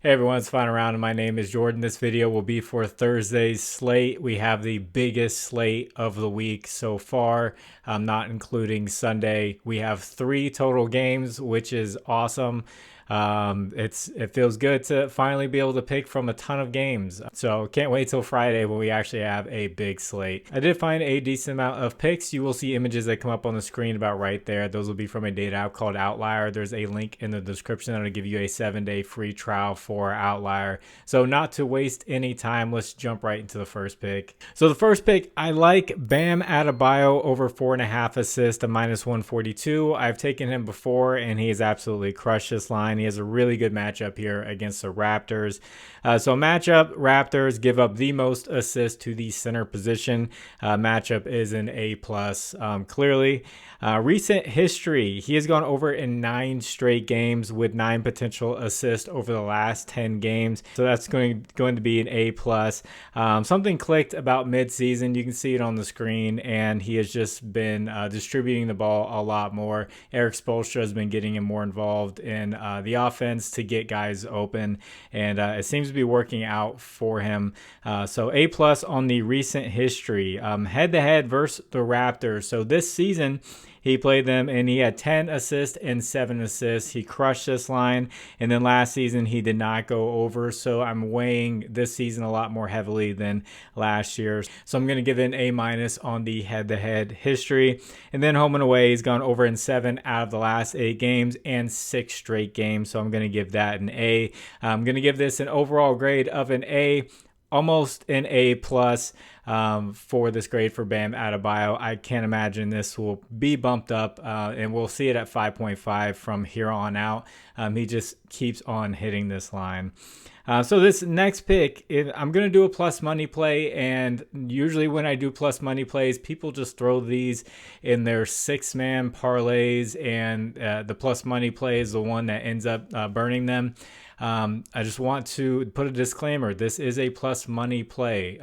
Hey everyone, it's Fun Around, and my name is Jordan. This video will be for Thursday's slate. We have the biggest slate of the week so far, not including Sunday. We have 3 total games, which is awesome. It feels good to finally be able to pick from a ton of games. So can't wait till Friday when we actually have a big slate. I did find a decent amount of picks. You will see images that come up on the screen about right there. Those will be from a data app called Outlier. There's a link in the description that'll give you a 7-day free trial for Outlier. So not to waste any time, let's jump right into the first pick. So the first pick, I like Bam Adebayo over 4.5 assists, a -142. I've taken him before and he has absolutely crushed this line. He has a really good matchup here against the Raptors. So matchup, Raptors give up the most assists to the center position. Matchup is an A+. Clearly, recent history, he has gone over in 9 straight games with 9 potential assists over the last 10 games. So that's going to be an A+. Something clicked about mid-season. You can see it on the screen, and he has just been distributing the ball a lot more. Eric Spoelstra has been getting him more involved in the offense to get guys open, and it seems to be working out for him. So A+ on the recent history. Head-to-head versus the Raptors. So this season, he played them and he had 10 assists and 7 assists. He crushed this line. And then last season, he did not go over. So I'm weighing this season a lot more heavily than last year. So I'm going to give it an A- on the head-to-head history. And then home and away, he's gone over in 7 out of the last 8 games and 6 straight games. So I'm going to give that an A. I'm going to give this an overall grade of an A. Almost an A+ for this grade for Bam Adebayo. I can't imagine this will be bumped up, and we'll see it at 5.5 from here on out. He just keeps on hitting this line. So this next pick, I'm going to do a plus money play, and usually when I do plus money plays, people just throw these in their 6-man parlays, and the plus money play is the one that ends up burning them. I just want to put a disclaimer. This is a plus money play.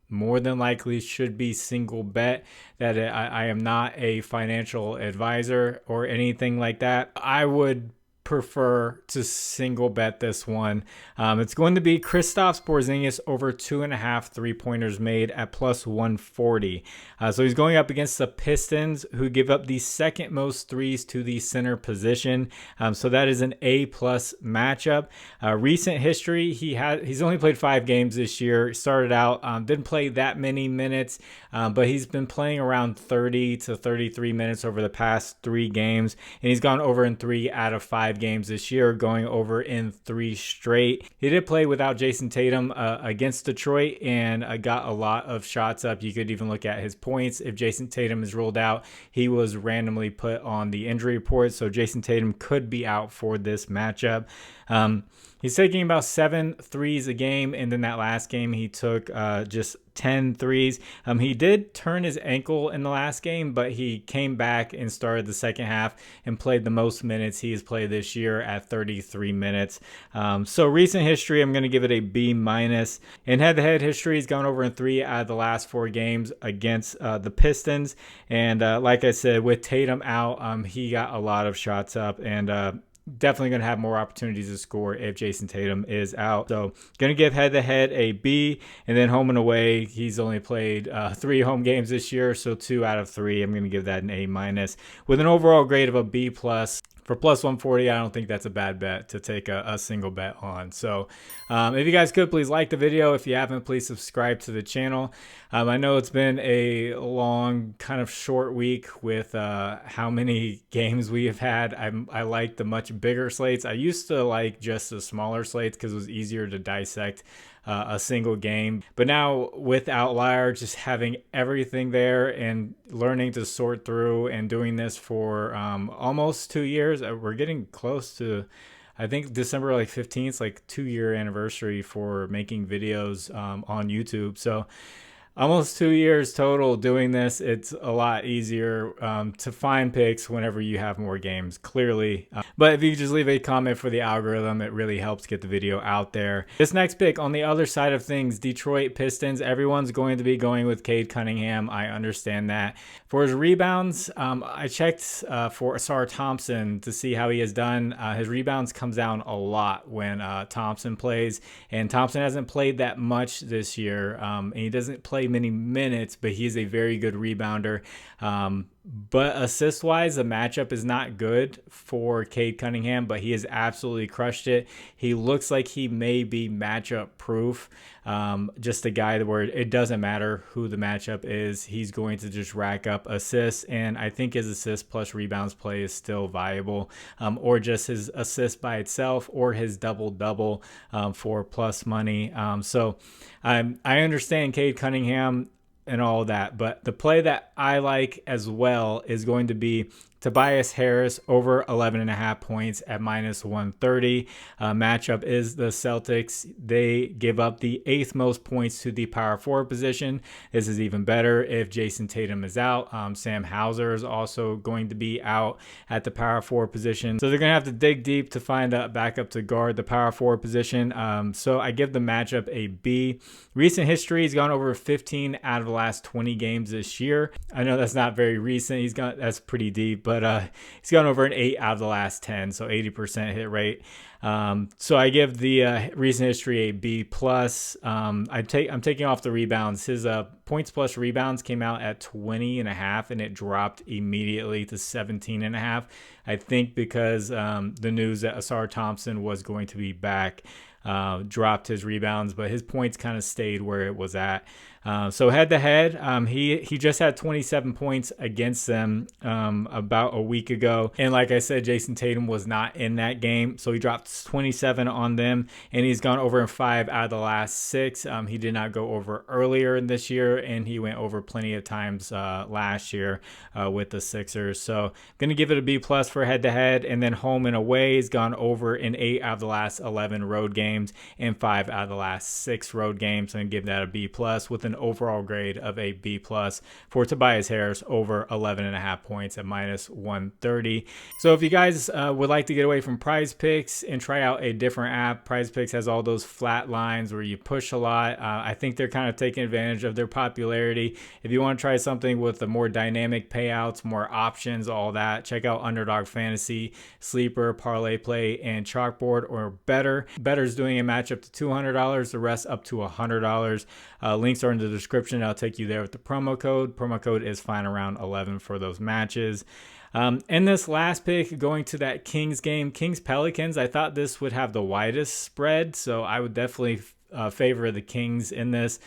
More than likely should be single bet. That I am not a financial advisor or anything like that. I would prefer to single bet this one. It's going to be Kristaps Porzingis over 2.5 3-pointers made at +140. So he's going up against the Pistons, who give up the second most threes to the center position. So that is an A+ matchup. Recent history, he's only played 5 games this year. Started out, didn't play that many minutes, but he's been playing around 30 to 33 minutes over the past 3 games, and he's gone over in 3 out of 5 games this year, going over in 3 straight. He did play without Jason Tatum against Detroit and got a lot of shots up. You could even look at his points. If Jason Tatum is ruled out, he was randomly put on the injury report, so Jason Tatum could be out for this matchup. He's taking about 7 threes a game, and then that last game he took just 10 threes. He did turn his ankle in the last game, but he came back and started the second half and played the most minutes he has played this year at 33 minutes. So recent history, I'm going to give it a B-. In head-to-head history, he's gone over in 3 out of the last 4 games against the Pistons. And like I said, with Tatum out, he got a lot of shots up, and definitely going to have more opportunities to score if Jason Tatum is out. So going to give head-to-head a B, and then home and away, he's only played 3 home games this year, so 2 out of 3. I'm going to give that an A- with an overall grade of a B+. For +140, I don't think that's a bad bet to take a single bet on. So if you guys could, please like the video. If you haven't, please subscribe to the channel. I know it's been a long, kind of short week with how many games we have had. I like the much bigger slates. I used to like just the smaller slates because it was easier to dissect a single game. But now with Outlier, just having everything there and learning to sort through and doing this for almost 2 years, we're getting close to, I think December 15th, like 2-year anniversary for making videos on YouTube. So almost 2 years total doing this. It's a lot easier to find picks whenever you have more games, clearly. But if you just leave a comment for the algorithm, it really helps get the video out there. This next pick, on the other side of things, Detroit Pistons. Everyone's going to be going with Cade Cunningham. I understand that. For his rebounds, I checked for Asar Thompson to see how he has done. His rebounds comes down a lot when Thompson plays, and Thompson hasn't played that much this year, and he doesn't play many minutes, but he's a very good rebounder. But assist-wise, the matchup is not good for Cade Cunningham, but he has absolutely crushed it. He looks like he may be matchup-proof. Just a guy where it doesn't matter who the matchup is. He's going to just rack up assists, and I think his assist plus rebounds play is still viable, or just his assist by itself, or his double-double for plus money. So I understand Cade Cunningham and all that, but the play that I like as well is going to be Tobias Harris over 11.5 points at -130. Matchup is the Celtics. They give up the 8th most points to the power forward position. This is even better if Jason Tatum is out. Sam Hauser is also going to be out at the power forward position. So they're going to have to dig deep to find a backup to guard the power forward position. So I give the matchup a B. Recent history, he's gone over 15 out of the last 20 games this year. I know that's not very recent. That's pretty deep, but he's gone over an 8 out of the last 10, so 80% hit rate. So I give the recent history a B plus. I'm taking off the rebounds. His points plus rebounds came out at 20.5, and it dropped immediately to 17.5. I think because the news that Asar Thompson was going to be back dropped his rebounds, but his points kind of stayed where it was at. So head to head, he just had 27 points against them about a week ago. And like I said, Jason Tatum was not in that game, so he dropped 27 on them, and he's gone over in 5 out of the last 6. He did not go over earlier in this year, and he went over plenty of times last year with the Sixers. So I'm going to give it a B plus for head to head. And then home and away, he's gone over in 8 out of the last 11 road games and 5 out of the last 6 road games. I'm going to give that a B plus with an overall grade of a B plus for Tobias Harris over 11.5 points at -130. So if you guys would like to get away from Prizepicks and try out a different app, Prizepicks has all those flat lines where you push a lot. I think they're kind of taking advantage of their popularity. If you want to try something with the more dynamic payouts, more options, all that, check out Underdog Fantasy, Sleeper, ParlayPlay, and ChalkBoard or Better. Better's doing a match up to $200, the rest up to $100. Links are in the description. I'll take you there with the promo code. Promo code is fine around 11 for those matches. In this last pick, going to that Kings game, Kings Pelicans, I thought this would have the widest spread, so I would definitely favor the Kings in this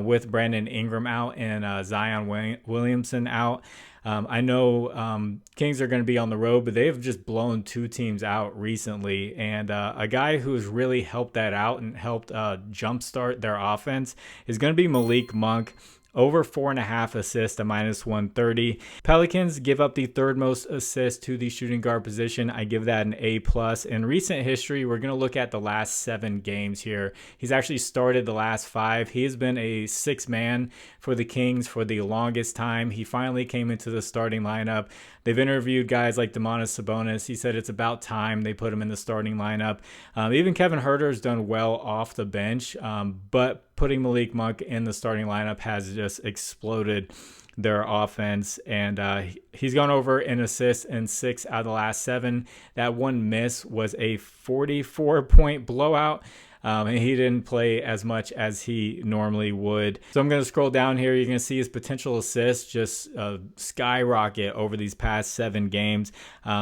with Brandon Ingram out and Zion Williamson out. I know Kings are going to be on the road, but they've just blown 2 teams out recently. And a guy who's really helped that out and helped jumpstart their offense is going to be Malik Monk. Over 4.5 assists at -130. Pelicans give up the 3rd most assists to the shooting guard position. I give that an A plus. In recent history, we're going to look at the last 7 games here. He's actually started the last 5. He has been a 6-man for the Kings for the longest time. He finally came into the starting lineup. They've interviewed guys like Domantas Sabonis. He said it's about time they put him in the starting lineup. Even Kevin Huerter's done well off the bench, but putting Malik Monk in the starting lineup has just exploded their offense. And he's gone over in assists in 6 out of the last 7. That one miss was a 44-point blowout. And he didn't play as much as he normally would. So I'm going to scroll down here. You're going to see his potential assists just skyrocket over these past 7 games.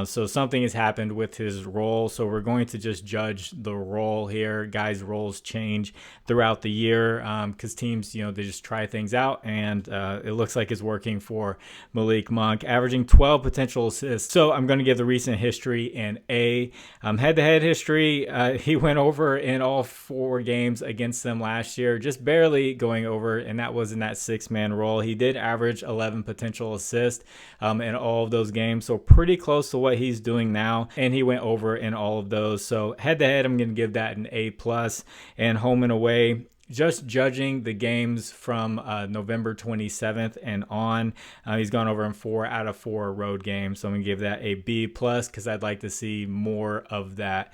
So something has happened with his role. So we're going to just judge the role here. Guys' roles change throughout the year because teams, they just try things out. And it looks like it's working for Malik Monk, averaging 12 potential assists. So I'm going to give the recent history an A. Head-to-head history, he went over in all 4 games against them last year, just barely going over, and that was in that 6-man role. He did average 11 potential assists in all of those games, so pretty close to what he's doing now, and he went over in all of those. So head to head, I'm going to give that an A plus, and home and away, just judging the games from November 27th and on, he's gone over in 4 out of 4 road games. So I'm going to give that a B plus because I'd like to see more of that.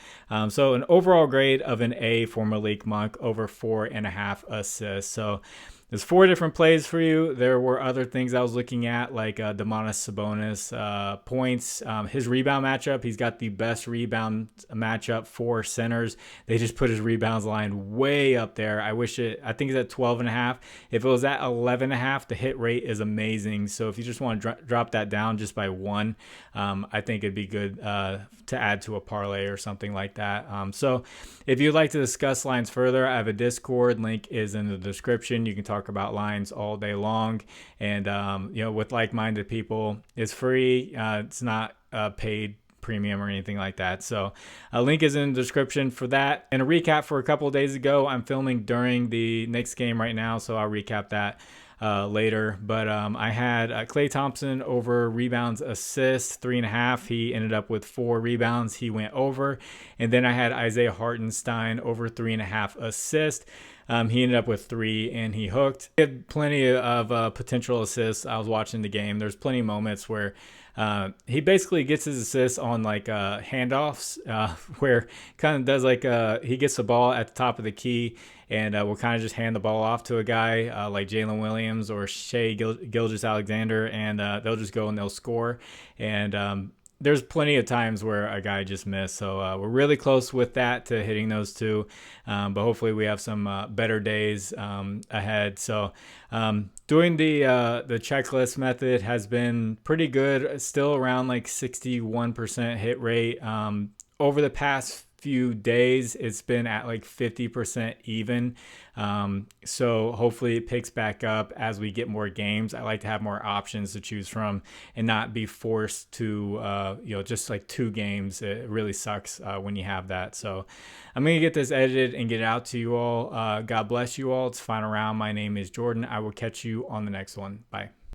So an overall grade of an A for Malik Monk, over 4.5 assists. So there's 4 different plays for you. There were other things I was looking at, like Domantas Sabonis points. His rebound matchup, he's got the best rebound matchup for centers. They just put his rebounds line way up there. I think it's at 12.5. If it was at 11.5, the hit rate is amazing. So if you just want to drop that down just by 1, I think it'd be good to add to a parlay or something like that. So if you'd like to discuss lines further, I have a Discord. Link is in the description. You can talk about lines all day long, and with like-minded people. It's free. It's not paid premium or anything like that. So a link is in the description for that. And a recap for a couple of days ago, I'm filming during the Knicks game right now, so I'll recap that later. But I had Klay Thompson over rebounds, assists, 3.5. He ended up with 4 rebounds. He went over. And then I had Isaiah Hartenstein over 3.5 assists. He ended up with 3 and he hooked. He had plenty of potential assists. I was watching the game. There's plenty of moments where he basically gets his assists on like handoffs where kind of does like he gets the ball at the top of the key and will kind of just hand the ball off to a guy like Jalen Williams or Shai Gilgeous-Alexander, and they'll just go and they'll score. And there's plenty of times where a guy just missed. So we're really close with that to hitting those 2. But hopefully we have some better days ahead. So doing the checklist method has been pretty good. Still around like 61% hit rate. Over the past few days, it's been at like 50% even. So hopefully it picks back up as we get more games. I like to have more options to choose from and not be forced to, just like 2 games. It really sucks when you have that. So I'm going to get this edited and get it out to you all. God bless you all. It's final round. My name is Jordan. I will catch you on the next one. Bye.